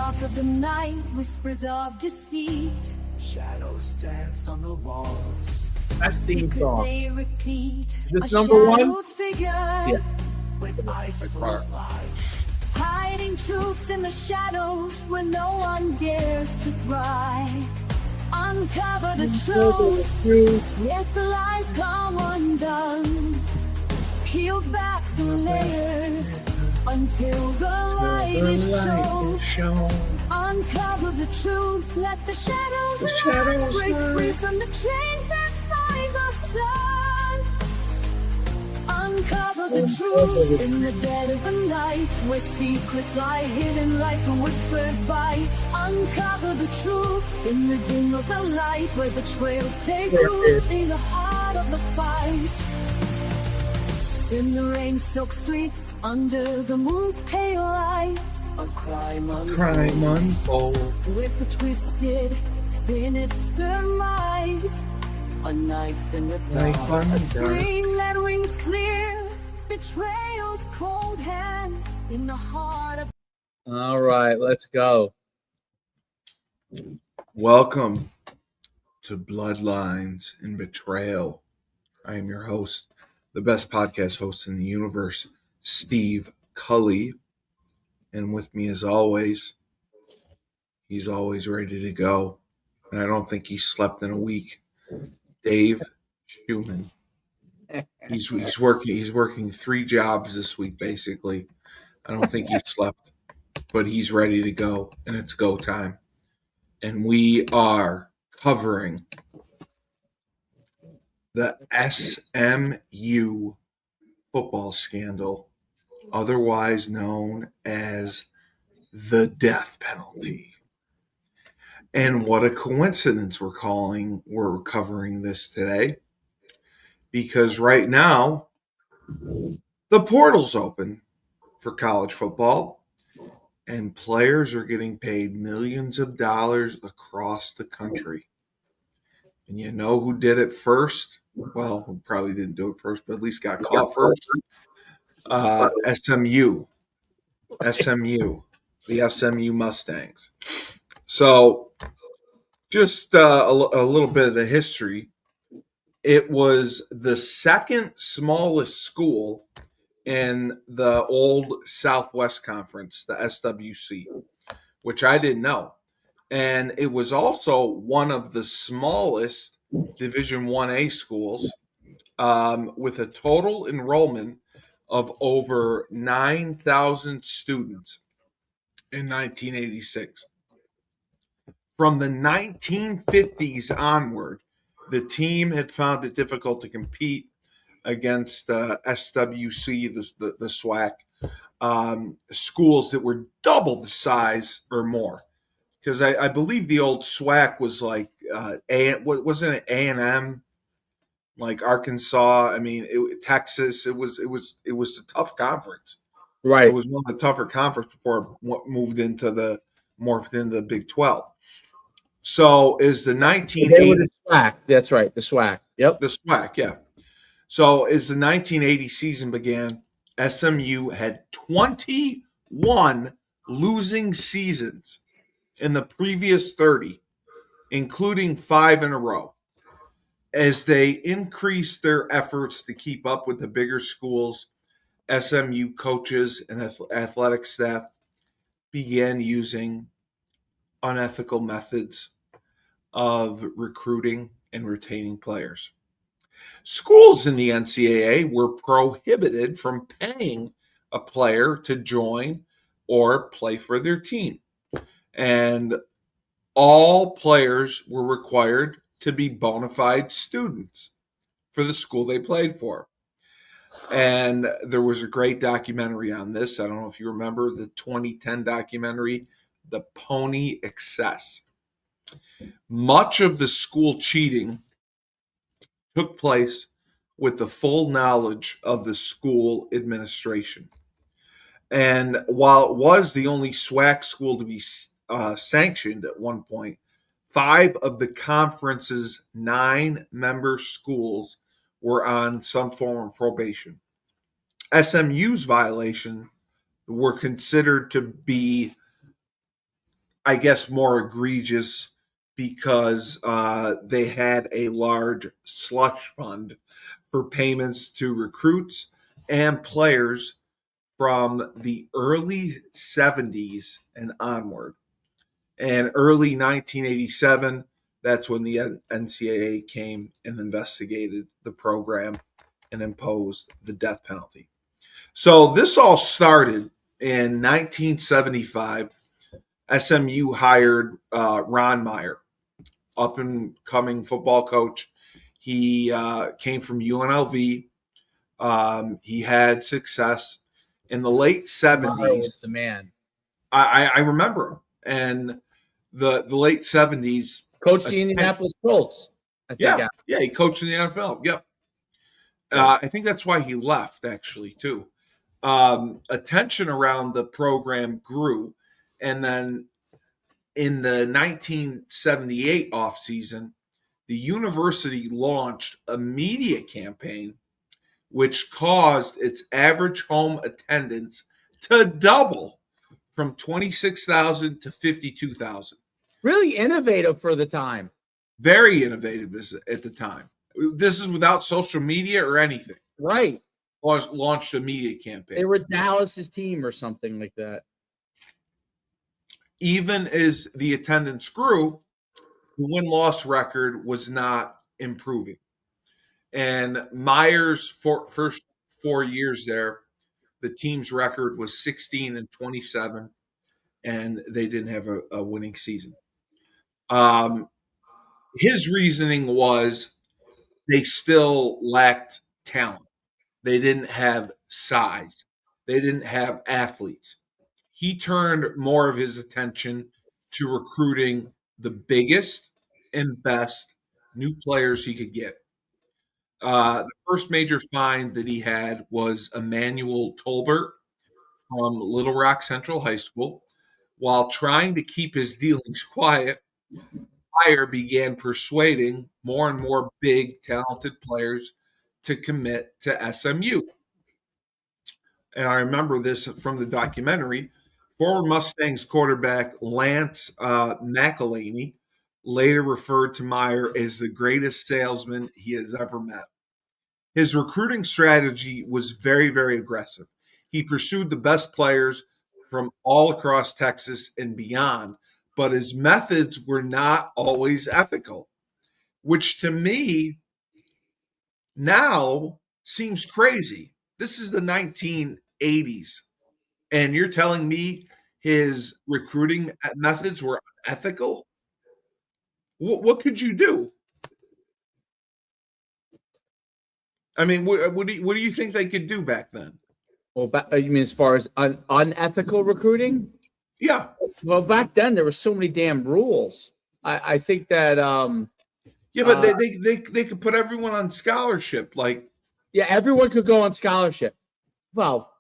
dark of the night, whispers of deceit. Shadows dance on the walls. Best theme Secrets song. they repeat. Is this A number one? shadowed figure. Yeah. With eyes full of light. Hiding truths in the shadows where no one dares to pry. Uncover the truth. Let the lies come undone. Peel back the layers until the light is shown. Uncover the truth. Let the shadows break free from the chains that find the sun. Uncover the truth in the dead of the night, where secrets lie hidden like a whispered bite. Uncover the truth in the dim of the light, where betrayals take root in the heart of the fight. In the rain-soaked streets, under the moon's pale light, a crime unfolds with a twisted, sinister mind. A knife in the dark, a scream that rings clear. Betrayal's cold hand in the heart of... All right, let's go. Welcome to Bloodlines and Betrayal. I am your host, the best podcast host in the universe, Steve Cully. And with me as always, he's always ready to go. And I don't think he slept in a week. Dave Schumann. He's working 3 jobs this week, basically. I don't think he slept, but he's ready to go, and it's go time. And we are covering the SMU football scandal, otherwise known as the death penalty. And what a coincidence we're covering this today, because right now the portal's open for college football and players are getting paid millions of dollars across the country. And you know who did it first? Well, who probably didn't do it first, but at least got caught first. SMU, the SMU Mustangs. So just a little bit of the history. It was the second smallest school in the old Southwest Conference, the SWC, which I didn't know. And it was also one of the smallest Division 1A schools with a total enrollment of over 9,000 students in 1986. From the 1950s onward, the team had found it difficult to compete against SWC, the SWAC, schools that were double the size or more. Because I believe the old SWAC was like wasn't it A&M, like Arkansas? I mean, Texas. It was a tough conference. Right. It was one of the tougher conferences before it morphed into the Big 12. So is the 1980 the SWAC? That's right, the SWAC. Yep, the SWAC. Yeah. So as the 1980 season began, SMU had 21 losing seasons in the previous 30, including 5 in a row. As they increased their efforts to keep up with the bigger schools, SMU coaches and athletic staff began using unethical methods of recruiting and retaining players. Schools in the NCAA were prohibited from paying a player to join or play for their team. And all players were required to be bona fide students for the school they played for. And there was a great documentary on this. I don't know if you remember the 2010 documentary, The Pony Excess. Much of the school cheating took place with the full knowledge of the school administration. And while it was the only SWAC school to be sanctioned at one point, 5 of the conference's 9 member schools were on some form of probation. SMU's violation were considered to be I guess, more egregious because they had a large slush fund for payments to recruits and players from the early 70s and onward. And early 1987, that's when the NCAA came and investigated the program and imposed the death penalty. So this all started in 1975. SMU hired Ron Meyer, up and coming football coach. He came from UNLV. He had success in the late Meyer was 70s. the man. I remember him. And the late 70s. Coached the Indianapolis Colts, I think. Yeah, he coached in the NFL. Yep. I think that's why he left, actually, too. Attention around the program grew. And then in the 1978 offseason, the university launched a media campaign which caused its average home attendance to double from 26,000 to 52,000. Really innovative for the time. Very innovative at the time. This is without social media or anything. Right. Launched a media campaign. They were Dallas's team or something like that. Even as the attendance grew, the win-loss record was not improving. And Meyer's first 4 years there, the team's record was 16-27, and they didn't have a winning season. His reasoning was they still lacked talent. They didn't have size. They didn't have athletes. He turned more of his attention to recruiting the biggest and best new players he could get. The first major find that he had was Emmanuel Tolbert from Little Rock Central High School. While trying to keep his dealings quiet, Meyer began persuading more and more big, talented players to commit to SMU. And I remember this from the documentary. Former Mustangs quarterback Lance McElhaney later referred to Meyer as the greatest salesman he has ever met. His recruiting strategy was very, very aggressive. He pursued the best players from all across Texas and beyond, but his methods were not always ethical, which to me now seems crazy. This is the 1980s, and you're telling me his recruiting methods were ethical? What could you do? I mean, what do you think they could do back then? Well, you mean as far as unethical recruiting? Yeah. Well, back then there were so many damn rules. I think that Yeah, but they could put everyone on scholarship. Like, yeah, everyone could go on scholarship. Well,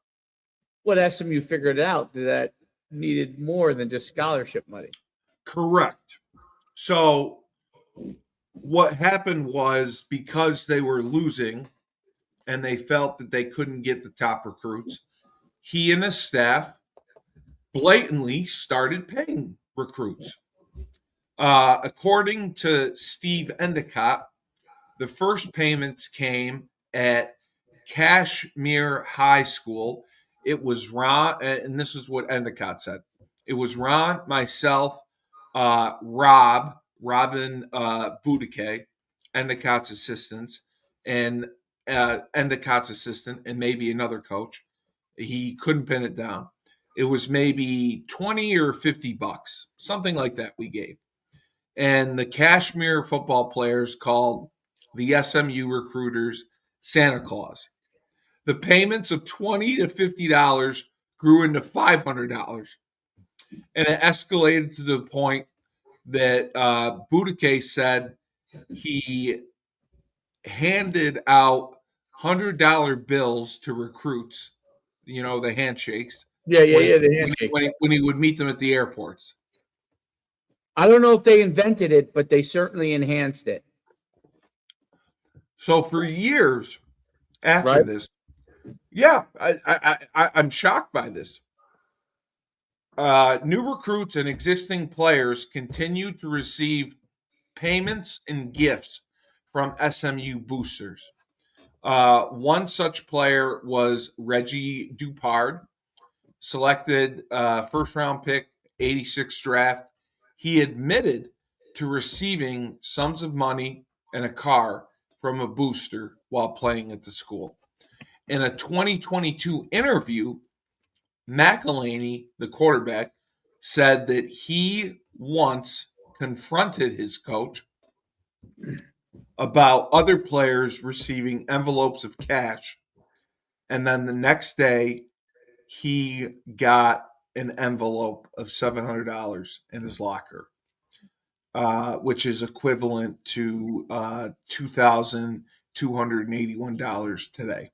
what SMU figured out that needed more than just scholarship money. correct. So what happened was, because they were losing and they felt that they couldn't get the top recruits, he and his staff blatantly started paying recruits. According to Steve Endicott, the first payments came at Kashmir High School. It was Ron, and this is what Endicott said. It was Ron, myself, Robin Boudique, Endicott's assistants, and Endicott's assistant, and maybe another coach. He couldn't pin it down. It was maybe 20 or 50 bucks, something like that we gave. And the Kashmir football players called the SMU recruiters Santa Claus. The payments of $20 to $50 grew into $500, and it escalated to the point that Boudique said he handed out $100 bills to recruits, you know, the handshakes. Yeah, the handshake. When he would meet them at the airports. I don't know if they invented it, but they certainly enhanced it. So for years after this, yeah, I'm shocked by this. New recruits and existing players continue to receive payments and gifts from SMU boosters. One such player was Reggie Dupard, selected first round pick, 86 draft. He admitted to receiving sums of money and a car from a booster while playing at the school. In a 2022 interview, McElhaney, the quarterback, said that he once confronted his coach about other players receiving envelopes of cash, and then the next day he got an envelope of $700 in his locker, which is equivalent to $2,281 today.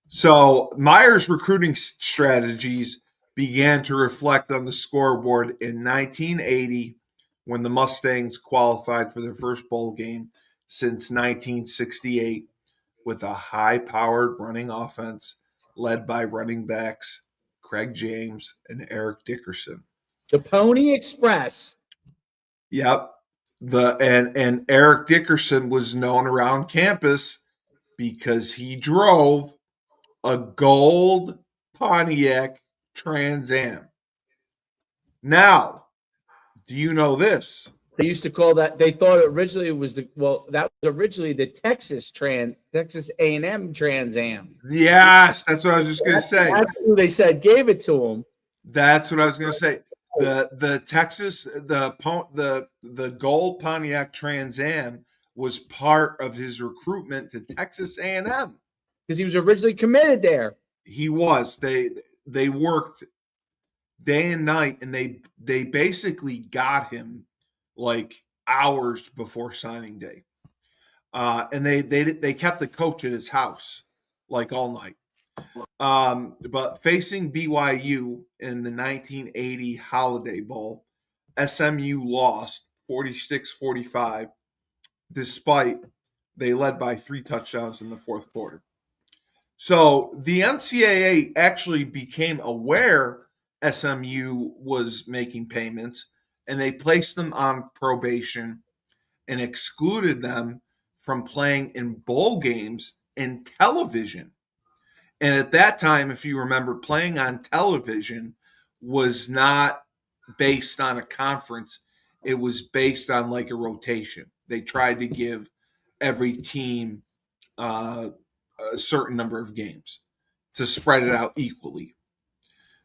So Meyer's recruiting strategies began to reflect on the scoreboard in 1980 when the Mustangs qualified for their first bowl game since 1968 with a high-powered running offense led by running backs Craig James and Eric Dickerson. The Pony Express. Yep. And Eric Dickerson was known around campus because he drove a gold Pontiac Trans Am. Now, do you know this? They used to call that. They thought originally it was that was originally the Texas A&M Trans Am. Yes, that's what I was just going to say. That's who they said gave it to him. That's what I was going to say. The Texas the gold Pontiac Trans Am was part of his recruitment to Texas A&M because he was originally committed there. He was. They worked day and night, and they basically got him like hours before signing day. And they kept the coach at his house like all night. But facing BYU in the 1980 Holiday Bowl, SMU lost 46-45, despite they led by 3 touchdowns in the fourth quarter. So the NCAA actually became aware SMU was making payments, and they placed them on probation and excluded them from playing in bowl games and television. And at that time, if you remember, playing on television was not based on a conference. It was based on like a rotation. They tried to give every team a certain number of games to spread it out equally.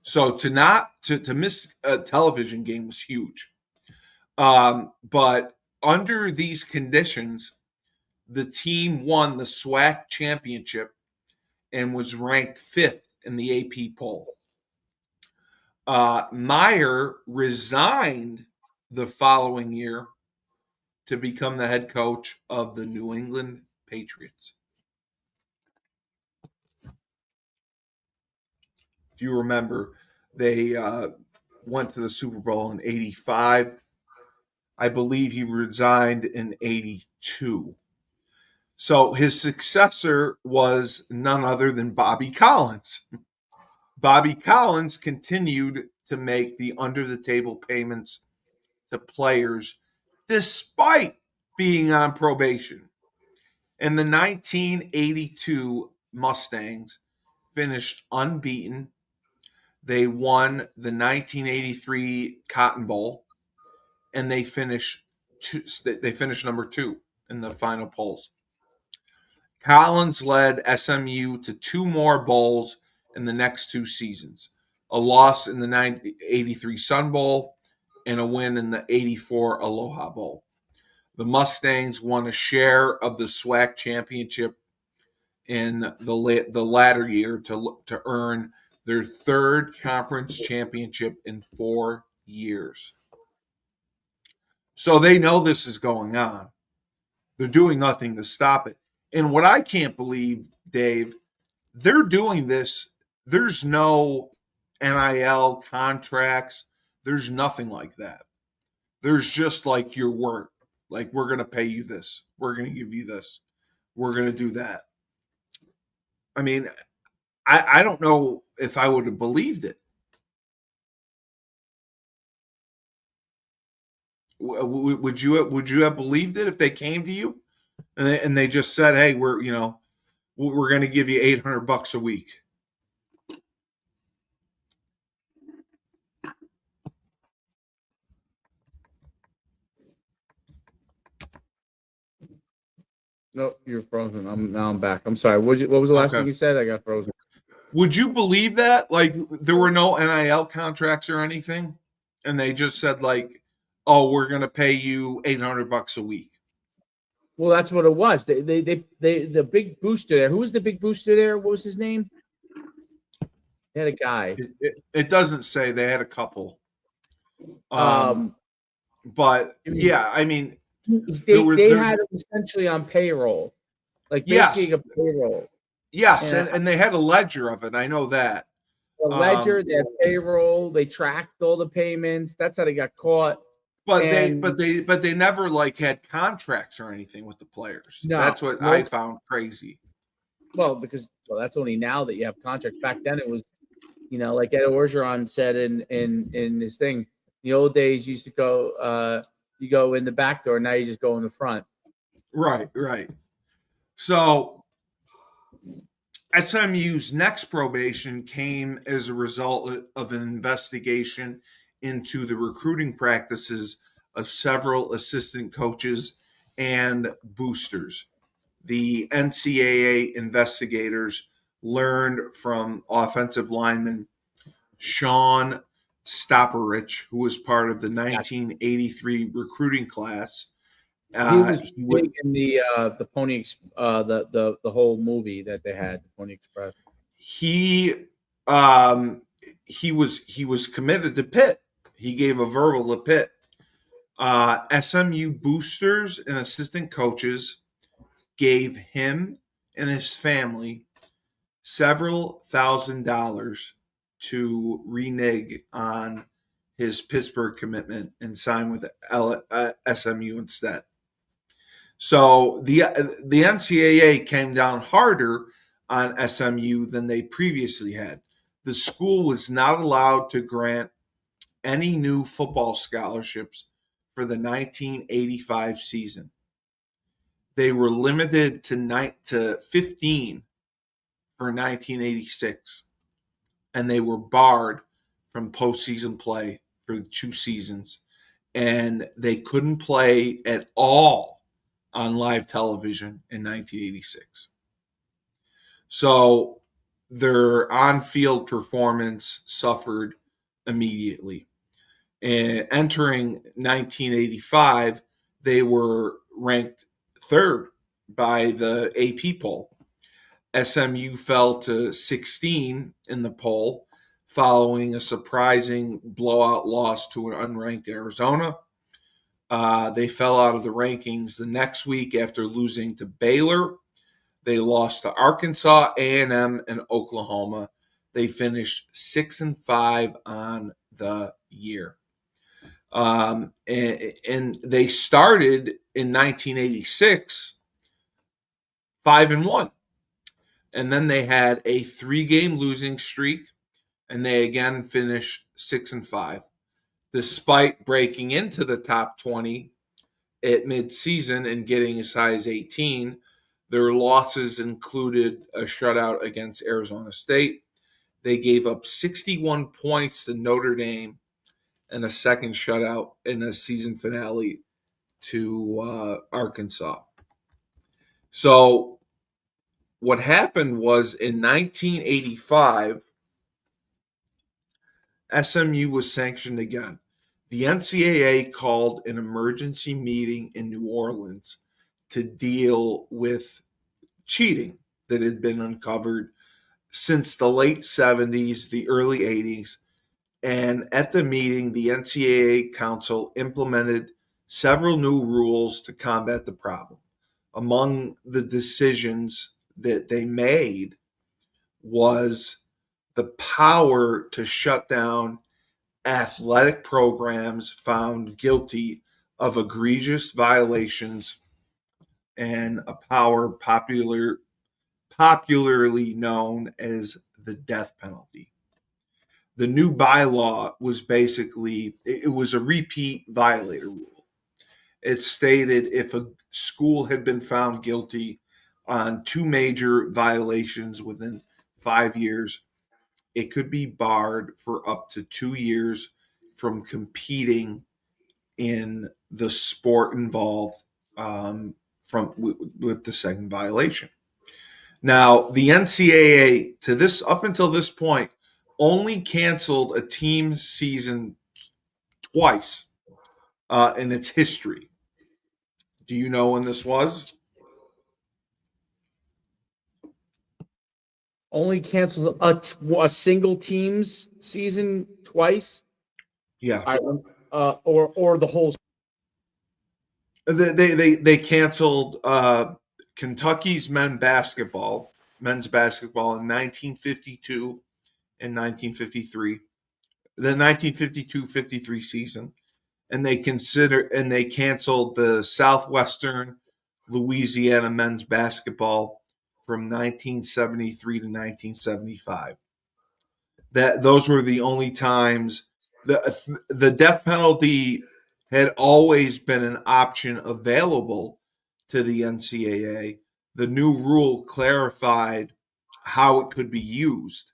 So to miss a television game was huge. But under these conditions, the team won the SWAC championship and was ranked 5th in the AP poll. Meyer resigned the following year to become the head coach of the New England Patriots. If you remember, they went to the Super Bowl in 85. I believe he resigned in 82. So his successor was none other than Bobby Collins. Bobby Collins continued to make the under-the-table payments to players despite being on probation. And the 1982 Mustangs finished unbeaten. They won the 1983 Cotton Bowl, and they finished number 2 in the final polls. Collins led SMU to 2 more bowls in the next 2 seasons, a loss in the 1983 Sun Bowl and a win in the 84 Aloha Bowl. The Mustangs won a share of the SWAC championship in the latter year to earn their 3rd conference championship in 4 years. So they know this is going on. They're doing nothing to stop it. And what I can't believe, Dave, they're doing this. There's no NIL contracts. There's nothing like that. There's just like your work. Like, we're going to pay you this. We're going to give you this. We're going to do that. I mean, I don't know if I would have believed it. Would you have believed it if they came to you and they just said, "Hey, we're going to give you $800 a week"? No, you're frozen. I'm back. I'm sorry. What was the last Okay. thing you said? I got frozen. Would you believe that? Like there were no NIL contracts or anything, and they just said like, "Oh, we're going to pay you $800 a week." Well, that's what it was. The big booster there. Who was the big booster there? What was his name? They had a guy. It doesn't say. They had a couple. Um, But it was- yeah, I mean, they had him essentially on payroll, like yes, basically a payroll. yes, And and they had a ledger of it. I know that. a ledger, they had payroll, they tracked all the payments. That's how they got caught. But And they never like had contracts or anything with the players. No, That's what I found crazy. because that's only now that you have contracts. Back then it was, like Ed Orgeron said in his thing, the old days you used to go you go in the back door, now you just go in the front. Right. So SMU's next probation came as a result of an investigation into the recruiting practices of several assistant coaches and boosters. The NCAA investigators learned from offensive lineman Sean Stopperich, who was part of the 1983 recruiting class. He was big in the Pony the whole movie that they had, the Pony Express. He was committed to Pitt. He gave a verbal to Pitt. SMU boosters and assistant coaches gave him and his family several $1,000s to renege on his Pittsburgh commitment and sign with SMU instead. So the NCAA came down harder on SMU than they previously had. The school was not allowed to grant any new football scholarships for the 1985 season. They were limited to 15 for 1986, and they were barred from postseason play for the 2 seasons, and they couldn't play at all on live television in 1986. So their on-field performance suffered immediately. And entering 1985, they were ranked 3rd by the AP poll. SMU fell to 16 in the poll following a surprising blowout loss to an unranked Arizona. They fell out of the rankings the next week after losing to Baylor. They lost to Arkansas, A&M, and Oklahoma. They finished 6-5 on the year. And they started in 1986 5-1. And then they had a 3-game losing streak, and they again finished 6-5. Despite breaking into the top 20 at midseason and getting as high as 18, their losses included a shutout against Arizona State. They gave up 61 points to Notre Dame and a second shutout in a season finale to Arkansas. So what happened was in 1985, SMU was sanctioned again. The NCAA called an emergency meeting in New Orleans to deal with cheating that had been uncovered since the late 70s, the early 80s. And at the meeting, the NCAA Council implemented several new rules to combat the problem. Among the decisions that they made was the power to shut down athletic programs found guilty of egregious violations and a power popularly known as the death penalty. The new bylaw was basically, it was a repeat violator rule. it stated if a school had been found guilty on 2 major violations within 5 years, it could be barred for up to 2 years from competing in the sport involved with the second violation. Now, the NCAA up until this point only canceled a team season twice in its history. Do you know when this was? Only canceled a single team's season twice. Yeah, Or the whole. they canceled Kentucky's men's basketball in 1952 and 1953, the 1952-53 season, and they canceled the Southwestern Louisiana men's basketball from 1973 to 1975. Those were the only times. The death penalty had always been an option available to the NCAA. The new rule clarified how it could be used,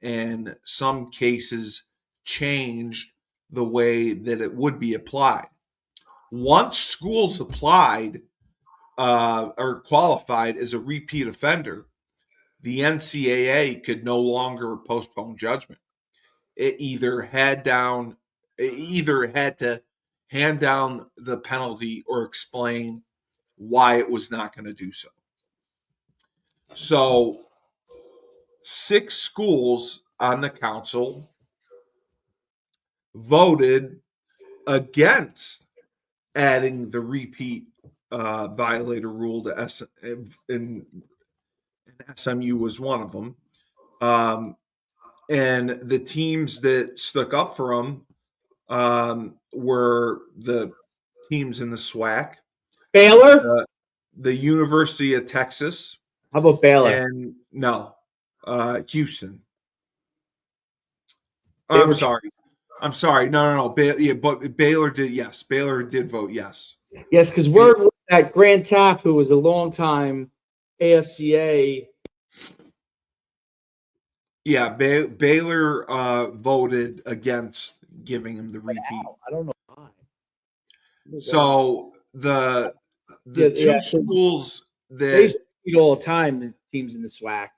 and some cases changed the way that it would be applied. Once schools applied or qualified as a repeat offender, the NCAA could no longer postpone judgment. It either had to hand down the penalty or explain why it was not going to do so. So 6 schools on the council voted against adding the repeat violator rule to and SMU was one of them. And the teams that stuck up for them were the teams in the SWAC, Baylor? the University of Texas. How about Baylor? And Houston. They I'm were- sorry. No. But Baylor did. Yes, Baylor did vote yes. Yes, because word was that Grant Taft, who was a longtime AFCA. Yeah, Baylor voted against giving him the repeat. I don't know why. So the two schools they that used to beat all the time, the teams in the SWAC.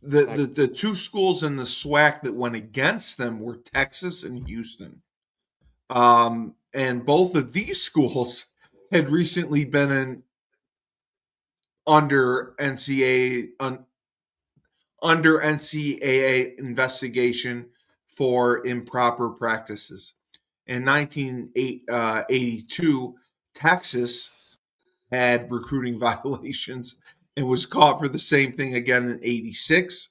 the 2 schools in the SWAC that went against them were Texas and Houston. And both of these schools had recently been under NCAA investigation for improper practices. In 1982, Texas had recruiting violations and was caught for the same thing again in 86.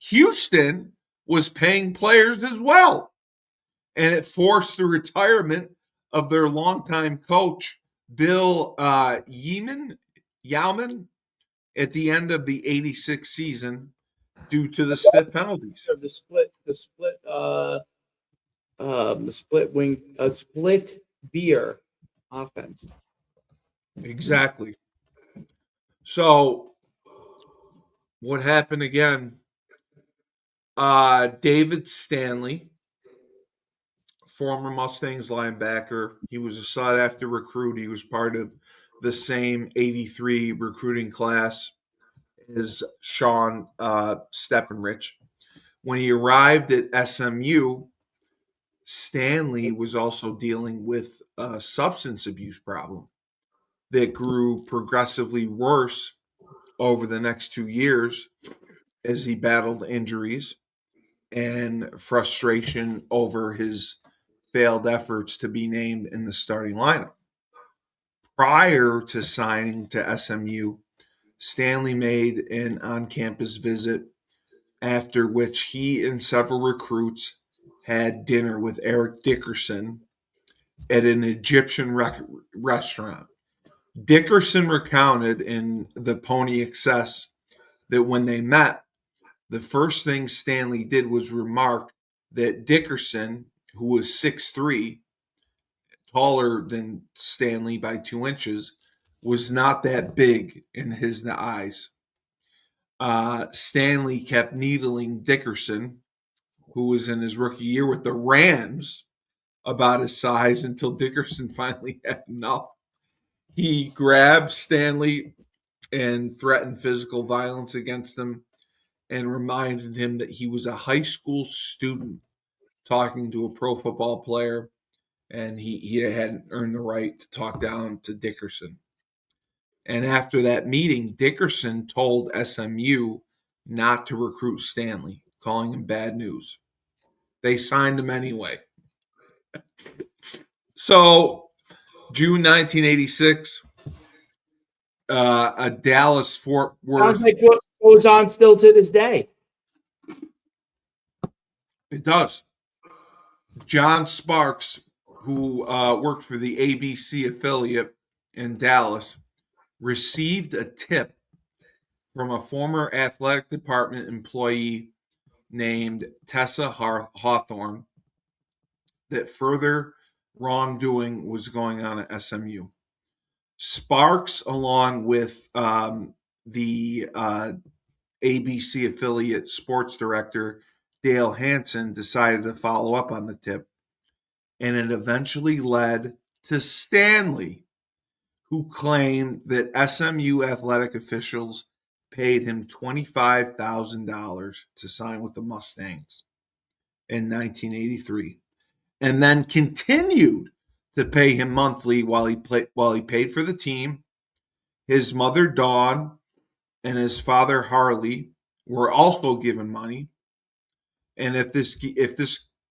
Houston was paying players as well, and it forced the retirement of their longtime coach, Bill Yauman, at the end of the 86 season due to the stiff penalties. The split beer offense. Exactly. So what happened again? David Stanley, former Mustangs linebacker, he was a sought-after recruit. He was part of the same 83 recruiting class as Sean Steppenrich. When he arrived at SMU, Stanley was also dealing with a substance abuse problem that grew progressively worse over the next 2 years as he battled injuries and frustration over his failed efforts to be named in the starting lineup. Prior to signing to SMU, Stanley made an on-campus visit, after which he and several recruits had dinner with Eric Dickerson at an Egyptian restaurant. Dickerson recounted in the Pony Excess that when they met, the first thing Stanley did was remark that Dickerson, who was 6'3", taller than Stanley by 2 inches, was not that big in his eyes. Stanley kept needling Dickerson, who was in his rookie year with the Rams, about his size until Dickerson finally had enough. He grabbed Stanley and threatened physical violence against him and reminded him that he was a high school student talking to a pro football player, and he hadn't earned the right to talk down to Dickerson. And after that meeting, Dickerson told SMU not to recruit Stanley, calling him bad news. They signed him anyway. So, June 1986, a Dallas Fort Worth. Sounds like what goes on still to this day. It does. John Sparks, who worked for the ABC affiliate in Dallas, received a tip from a former athletic department employee named Tessa Hawthorne that further wrongdoing was going on at SMU. Sparks, along with the ABC affiliate sports director Dale Hansen, decided to follow up on the tip, and it eventually led to Stanley, who claimed that SMU athletic officials paid him $25,000 to sign with the Mustangs in 1983, and then continued to pay him monthly while he paid for the team. His mother Dawn and his father Harley were also given money, and if this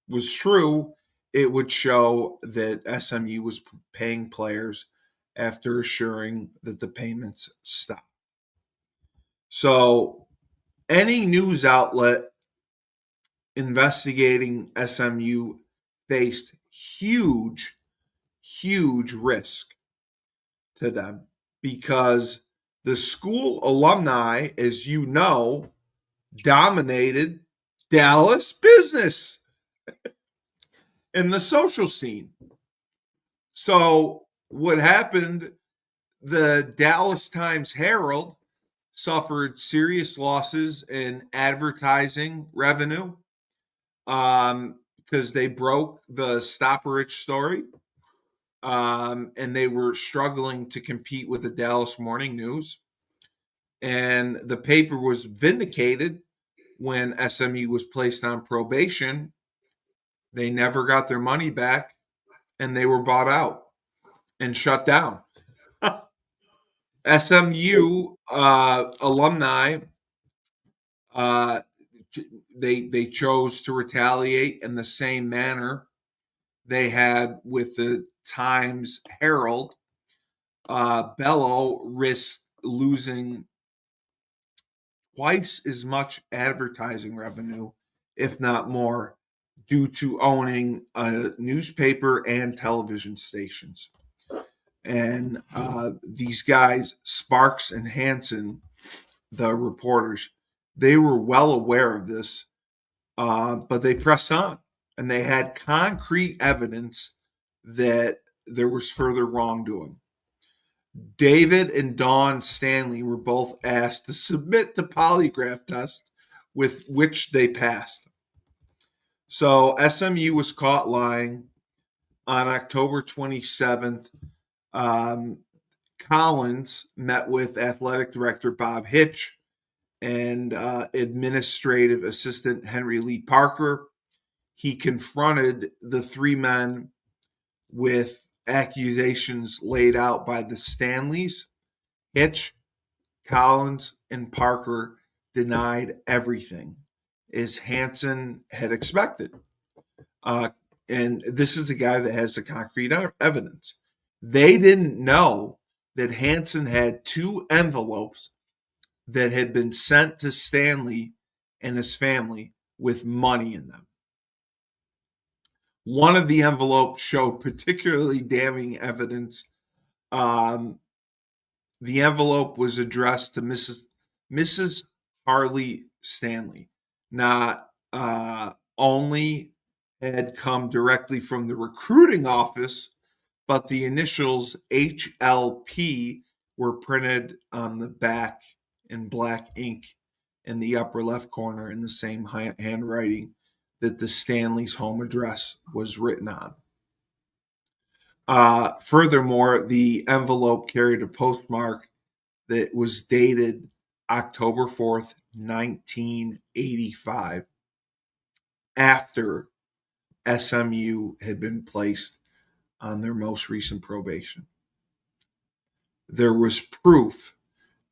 was true, it would show that SMU was paying players after assuring that the payments stopped. So, any news outlet investigating SMU faced huge risk to them because the school alumni, as you know, dominated Dallas business in the social scene. So what happened, the Dallas Times-Herald suffered serious losses in advertising revenue because they broke the Stopperich story, and they were struggling to compete with the Dallas Morning News. And the paper was vindicated when SMU was placed on probation. They never got their money back, and they were bought out and shut down. SMU alumni, they chose to retaliate in the same manner they had with the Times Herald. Bello risked losing twice as much advertising revenue, if not more, due to owning a newspaper and television stations. And these guys, Sparks and Hansen, the reporters, they were well aware of this, but they pressed on, and they had concrete evidence that there was further wrongdoing. David and Dawn Stanley were both asked to submit the polygraph test, with which they passed. So SMU was caught lying on October 27th. Collins met with athletic director Bob Hitch and administrative assistant Henry Lee Parker. He confronted the three men with accusations laid out by the Stanleys. Hitch, Collins, and Parker denied everything, as Hansen had expected. And this is the guy that has the concrete evidence. They didn't know that Hansen had 2 envelopes that had been sent to Stanley and his family with money in them. One of the envelopes showed particularly damning evidence. The envelope was addressed to Mrs. Harley Stanley, not only had come directly from the recruiting office but the initials HLP were printed on the back in black ink in the upper left corner in the same handwriting that the Stanley's home address was written on. Furthermore, the envelope carried a postmark that was dated October 4th, 1985, after SMU had been placed on their most recent probation. There was proof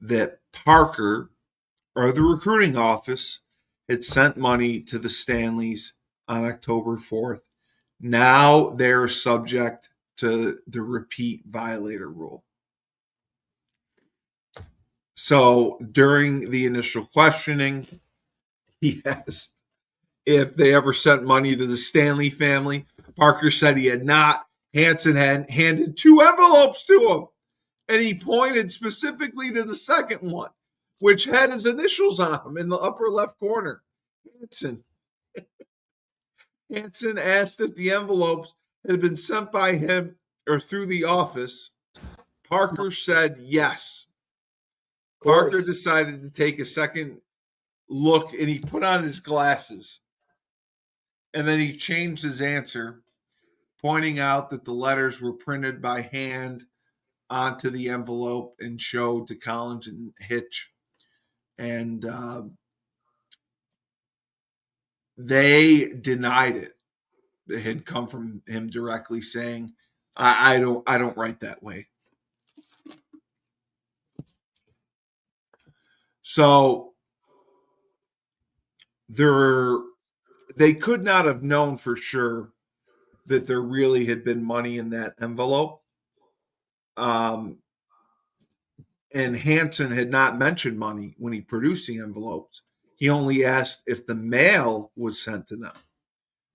that Parker, or the recruiting office, had sent money to the Stanleys on October 4th. Now they're subject to the repeat violator rule. So during the initial questioning, he asked if they ever sent money to the Stanley family. Parker said he had not. Hansen had handed 2 envelopes to him, and he pointed specifically to the second one, which had his initials on them in the upper left corner. Hansen asked if the envelopes had been sent by him or through the office. Parker said yes. Parker decided to take a second look, and he put on his glasses. And then he changed his answer, pointing out that the letters were printed by hand onto the envelope and showed to Collins and Hitch. And they denied it. It had come from him directly, saying, I don't write that way. So they could not have known for sure that there really had been money in that envelope. And Hansen had not mentioned money when he produced the envelopes. He only asked if the mail was sent to them.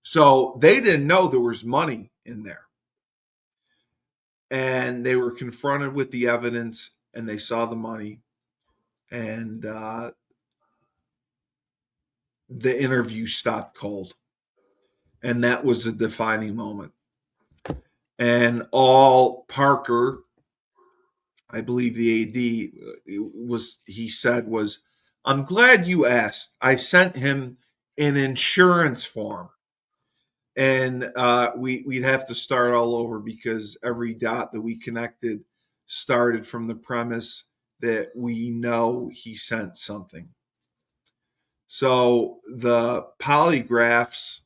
So they didn't know there was money in there. And they were confronted with the evidence, and they saw the money. And the interview stopped cold. And that was a defining moment. And all Parker, I believe the AD he said was, I'm glad you asked. I sent him an insurance form. And we'd have to start all over because every dot that we connected started from the premise that we know he sent something. So the polygraphs,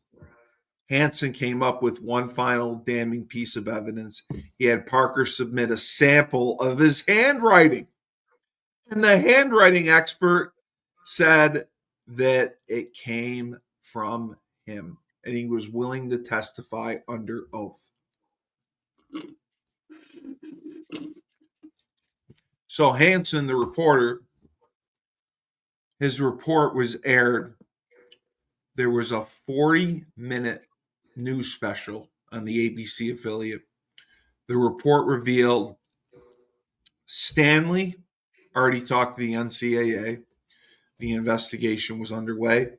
Hansen came up with one final damning piece of evidence. He had Parker submit a sample of his handwriting. And the handwriting expert said that it came from him, and he was willing to testify under oath. So Hansen, the reporter, his report was aired. There was a 40-minute news special on the ABC affiliate. The report revealed Stanley already talked to the NCAA. The investigation was underway.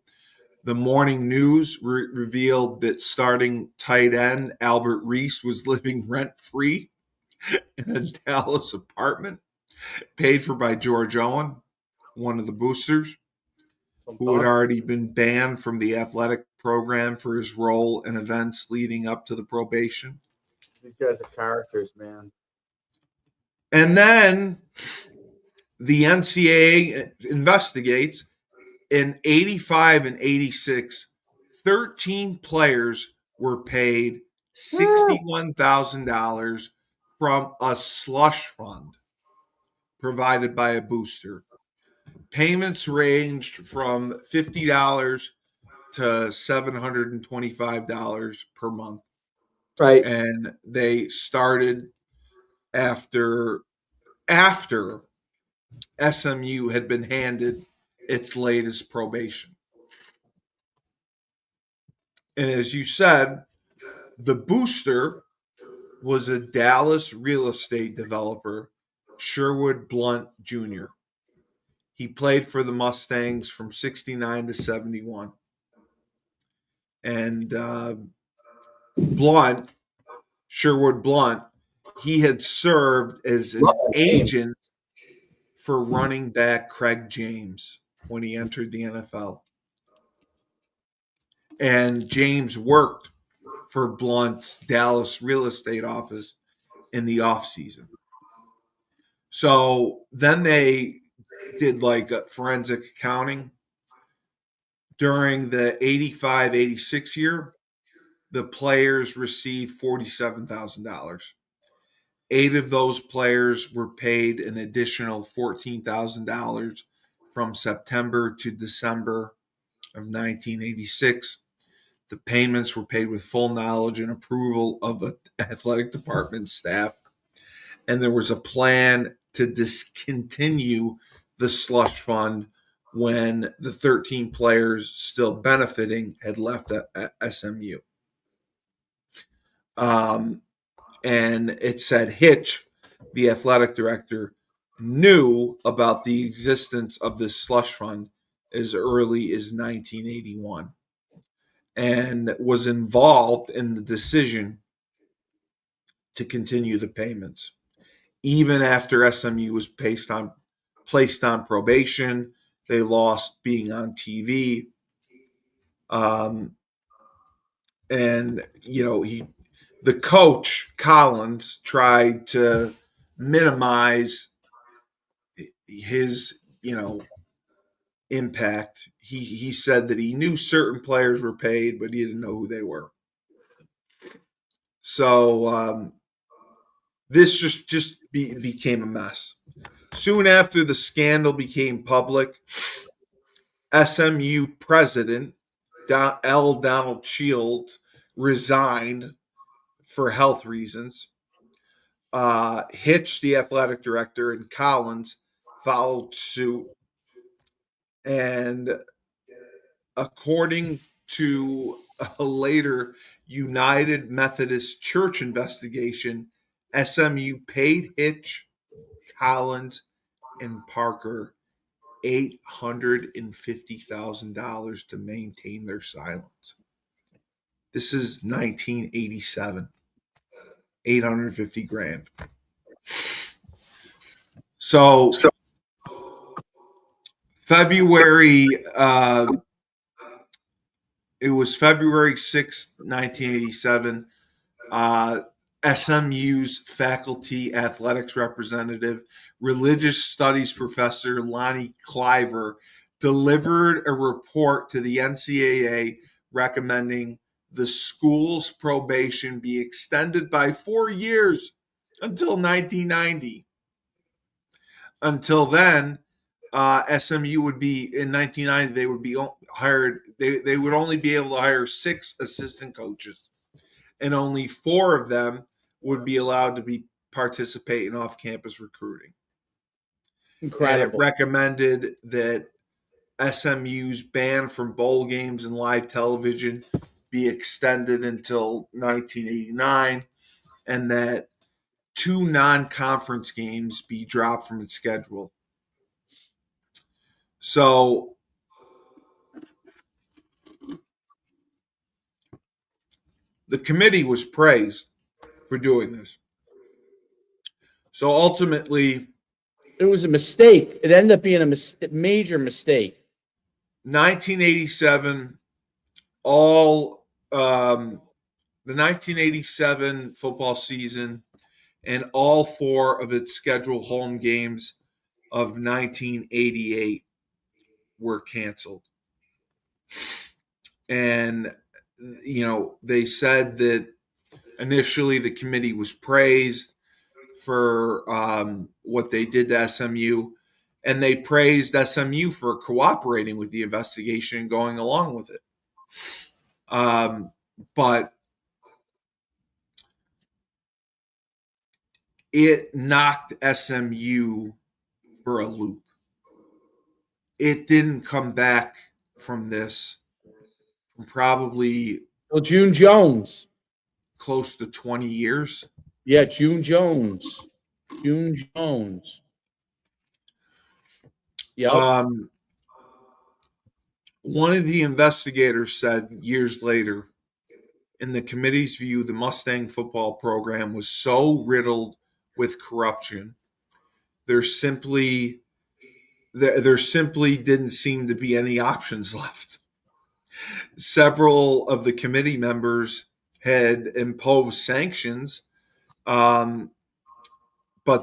The morning news revealed that starting tight end Albert Reese was living rent-free in a Dallas apartment paid for by George Owen, one of the boosters, who had already been banned from the athletic program for his role in events leading up to the probation. These guys are characters, man. And then the NCAA investigates. In 85 and 86, 13 players were paid $61,000 from a slush fund provided by a booster. Payments ranged from $50 to $725 per month. Right. And they started after SMU had been handed its latest probation. And as you said, the booster was a Dallas real estate developer, Sherwood Blunt Jr. He played for the Mustangs from 69 to 71. And Sherwood Blunt, he had served as an agent for running back Craig James when he entered the NFL. And James worked for Blunt's Dallas real estate office in the offseason. So then they did like a forensic accounting. During the 85-86 year, the players received $47,000. 8 of those players were paid an additional $14,000 from September to December of 1986. The payments were paid with full knowledge and approval of the athletic department staff. And there was a plan to discontinue the slush fund when the 13 players still benefiting had left at SMU. And it said Hitch, the athletic director, knew about the existence of this slush fund as early as 1981 and was involved in the decision to continue the payments. Even after SMU was placed on probation, they lost being on TV. And the coach Collins tried to minimize his impact. He said that he knew certain players were paid, but he didn't know who they were. So this just became a mess. Soon after the scandal became public, SMU president L. Donald Shields resigned for health reasons. Hitch, the athletic director, and Collins followed suit. And according to a later United Methodist Church investigation, SMU paid Hitch, Collins, and Parker $850,000 to maintain their silence. This is 1987. 850 grand. So February, it was February 6th, 1987. SMU's faculty athletics representative, religious studies professor Lonnie Cliver delivered a report to the NCAA recommending the school's probation be extended by 4 years until 1990. Until then, SMU would be in 1990. They would be hired. They would only be able to hire 6 assistant coaches, and only 4 of them would be allowed to participate in off-campus recruiting. Incredible. And it recommended that SMU's ban from bowl games and live television be extended until 1989, and that 2 non-conference games be dropped from its schedule. So the committee was praised for doing this. So ultimately, it was a mistake. It ended up being a major mistake. 1987, the 1987 football season and all 4 of its scheduled home games of 1988 were canceled. And, they said that initially the committee was praised for what they did to SMU, and they praised SMU for cooperating with the investigation and going along with it. But it knocked SMU for a loop. It didn't come back from this from probably June Jones. Close to 20 years. Yeah, June Jones. June Jones. Yeah. One of the investigators said years later in the committee's view, the Mustang football program was so riddled with corruption, there simply didn't seem to be any options left. Several of the committee members had imposed sanctions, but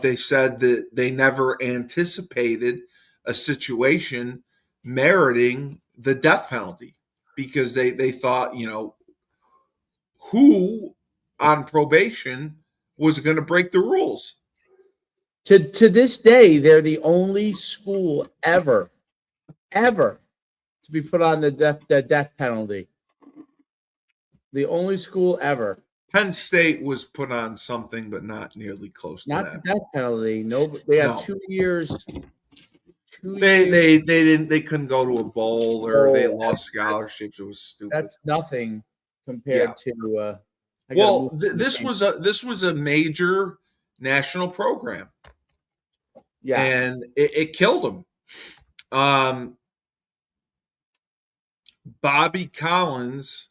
they said that they never anticipated a situation meriting the death penalty because they thought, who on probation was going to break the rules. To this day, they're the only school ever to be put on the death penalty. The only school ever. Penn State was put on something, but not nearly close to Not that. the death penalty. No, they had No. 2 years. They couldn't go to a bowl, or they lost scholarships. It was stupid. That's nothing compared to. This was a major national program. Yeah, and it killed him. Bobby Collins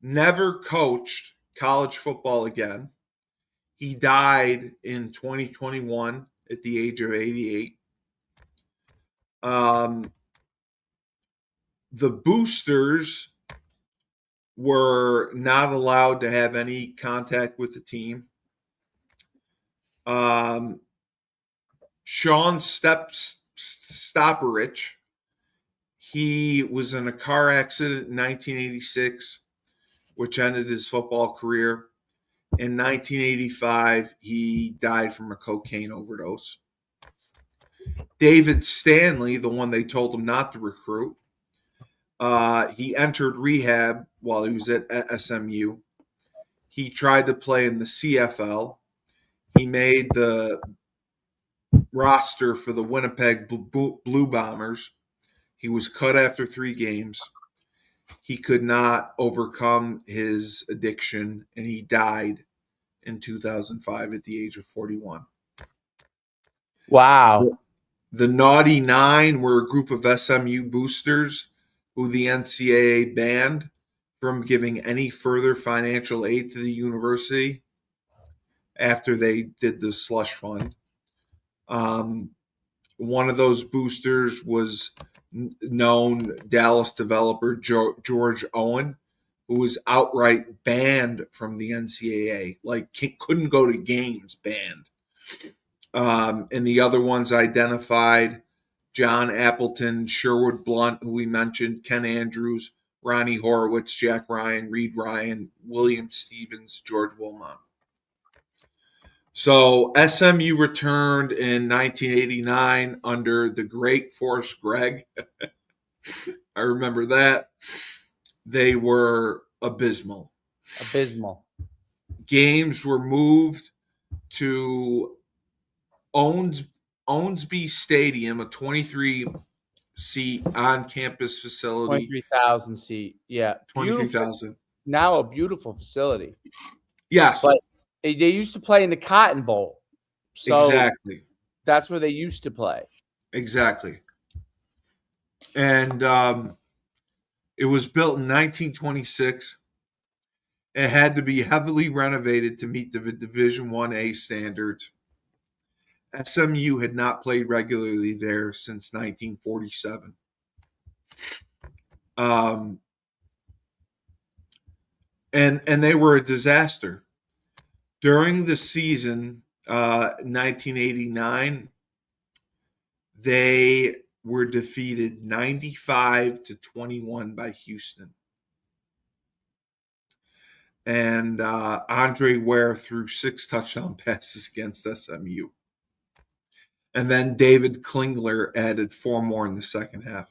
never coached college football again. He died in 2021 at the age of 88. The boosters were not allowed to have any contact with the team. Sean Stopperich, he was in a car accident in 1986, which ended his football career. In 1985, he died from a cocaine overdose. David Stanley, the one they told him not to recruit, he entered rehab while he was at SMU. He tried to play in the CFL. He made the roster for the Winnipeg Blue Bombers. He was cut after 3 games. He could not overcome his addiction, and he died in 2005 at the age of 41. wow. The Naughty Nine were a group of SMU boosters who the NCAA banned from giving any further financial aid to the university after they did the slush fund. One of those boosters was known Dallas developer George Owen, who was outright banned from the NCAA, like couldn't go to games, banned. And the other ones identified John Appleton, Sherwood Blunt, who we mentioned, Ken Andrews, Ronnie Horowitz, Jack Ryan, Reed Ryan, William Stevens, George Wilmot. So SMU returned in 1989 under the great Forrest Gregg. I remember that. They were abysmal. Games were moved to Owensby Stadium, a 23-seat on-campus facility. 23,000 seat. Yeah. 23,000. Now a beautiful facility. Yes. But they used to play in the Cotton Bowl. So exactly. That's where they used to play. Exactly. And it was built in 1926. It had to be heavily renovated to meet the Division 1A standards. SMU had not played regularly there since 1947. And they were a disaster. During the season, 1989, they were defeated 95-21 by Houston. And Andre Ware threw 6 touchdown passes against SMU. And then David Klingler added 4 more in the second half.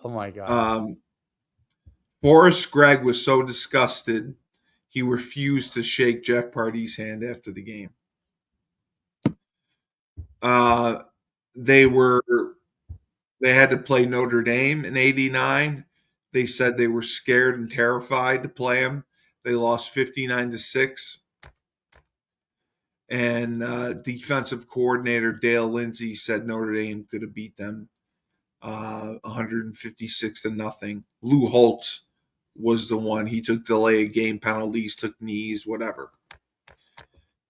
Oh, my God. Forrest Gregg was so disgusted, he refused to shake Jack Party's hand after the game. They had to play Notre Dame in 89. They said they were scared and terrified to play them. They lost 59-6. And defensive coordinator Dale Lindsey said Notre Dame could have beat them 156-0. Lou Holtz, was the one. He took delay of game penalties, took knees, whatever.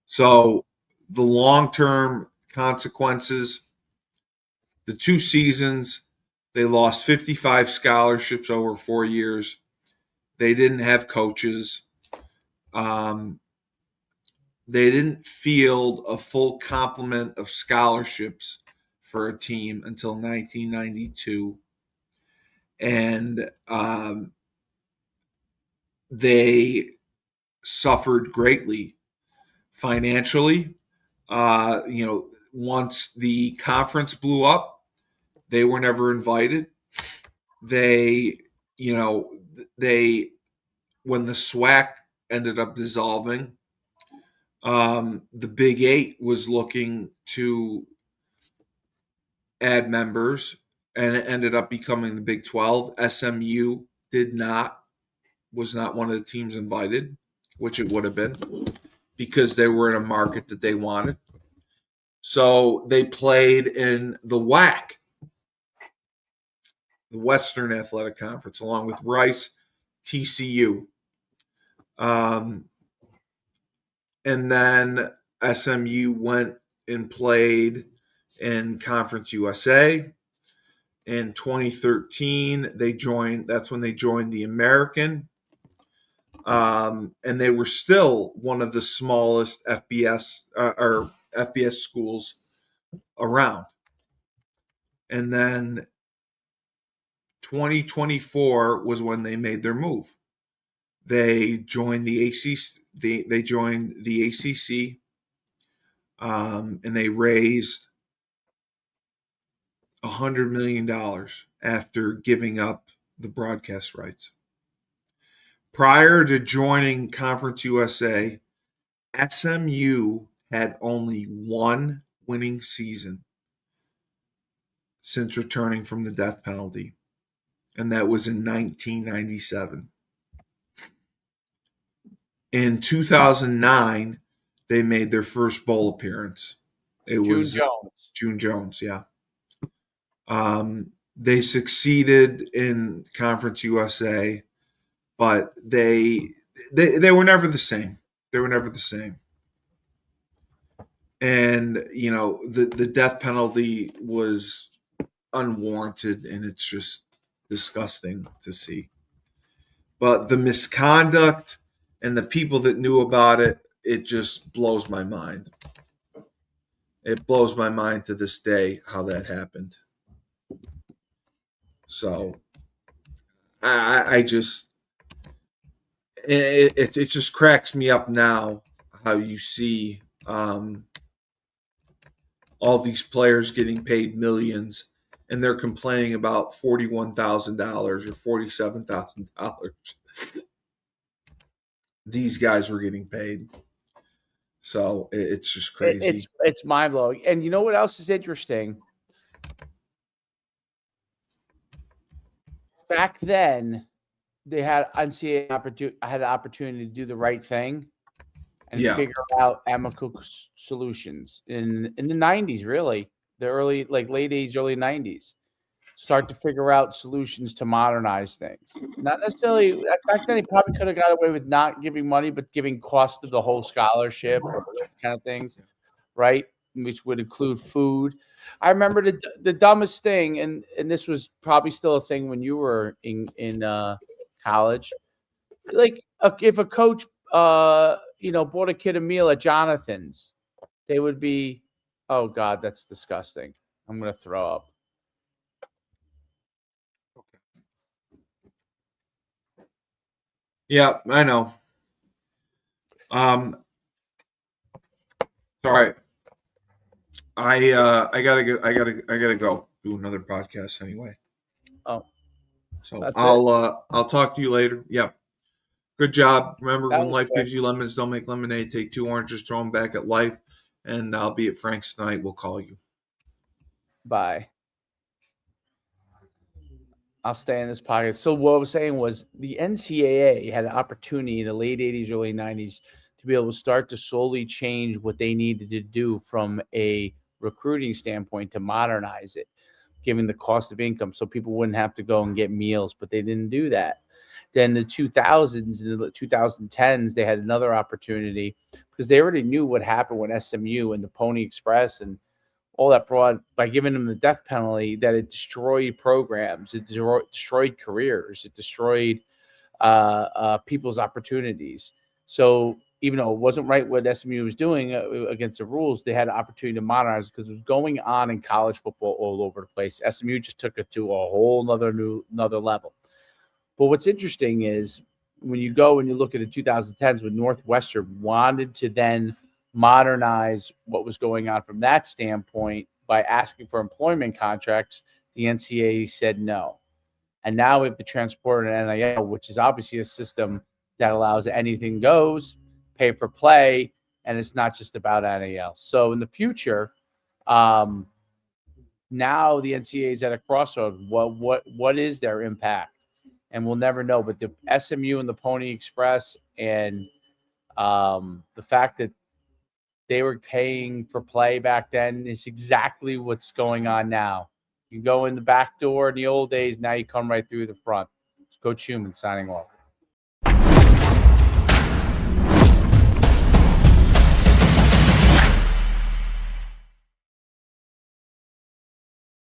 So the long-term consequences, the 2 seasons, they lost 55 scholarships over 4 years. They didn't have coaches. They didn't field a full complement of scholarships for a team until 1992. And they suffered greatly financially. Once the conference blew up, they were never invited. They, when the SWAC ended up dissolving, the Big Eight was looking to add members, and it ended up becoming the Big 12. SMU was not one of the teams invited, which it would have been, because they were in a market that they wanted. So they played in the WAC, the Western Athletic Conference, along with Rice, TCU. And then SMU went and played in Conference USA. In 2013, that's when they joined the American. And they were still one of the smallest FBS schools around. And then 2024 was when they made their move. They joined the ACC. They joined the ACC, and they raised $100 million after giving up the broadcast rights. Prior to joining Conference USA, SMU had only one winning season since returning from the death penalty, and that was in 1997. In 2009, they made their first bowl appearance. It was June Jones, yeah. They succeeded in Conference USA, but they were never the same. They were never the same. And, the death penalty was unwarranted, and it's just disgusting to see. But the misconduct and the people that knew about it, it just blows my mind. It blows my mind to this day how that happened. So I just it just cracks me up now how you see all these players getting paid millions, and they're complaining about $41,000 or $47,000. These guys were getting paid. So it's just crazy. It's mind blowing. And you know what else is interesting? Back then, they had NCAA had the opportunity to do the right thing and figure out amicable solutions in the 90s, really, the late 80s, early 90s. Start to figure out solutions to modernize things. Not necessarily back then. He probably could have got away with not giving money, but giving cost of the whole scholarship or those kind of things, right? Which would include food. I remember the dumbest thing, and this was probably still a thing when you were in college. Like if a coach, bought a kid a meal at Jonathan's, they would be, oh God, that's disgusting. I'm gonna throw up. Yeah, I know. Sorry. I gotta go do another podcast anyway. Oh. So I'll talk to you later. Yep. Good job. Remember, when life gives you lemons, don't make lemonade. Take 2 oranges, throw them back at life, and I'll be at Frank's tonight. We'll call you. Bye. I'll stay in this pocket. So what I was saying was the NCAA had an opportunity in the late 80s, early 90s to be able to start to slowly change what they needed to do from a recruiting standpoint to modernize it, giving the cost of income so people wouldn't have to go and get meals, but they didn't do that. Then the 2000s and the 2010s, they had another opportunity because they already knew what happened when SMU and the Pony Express and all that fraud, by giving them the death penalty, that it destroyed programs, it destroyed careers, it destroyed people's opportunities. So even though it wasn't right what SMU was doing against the rules, they had an opportunity to modernize because it was going on in college football all over the place. SMU just took it to a whole another level. But what's interesting is when you go and you look at the 2010s when Northwestern wanted to then modernize what was going on from that standpoint by asking for employment contracts, the NCAA said no. And now we have the transport and NIL, which is obviously a system that allows anything goes, pay for play, and it's not just about NIL. So in the future, now the NCAA is at a crossroad. What is their impact? And we'll never know. But the SMU and the Pony Express and the fact that they were paying for play back then is exactly what's going on now. You go in the back door in the old days, now you come right through the front. It's Coach Schumann signing off.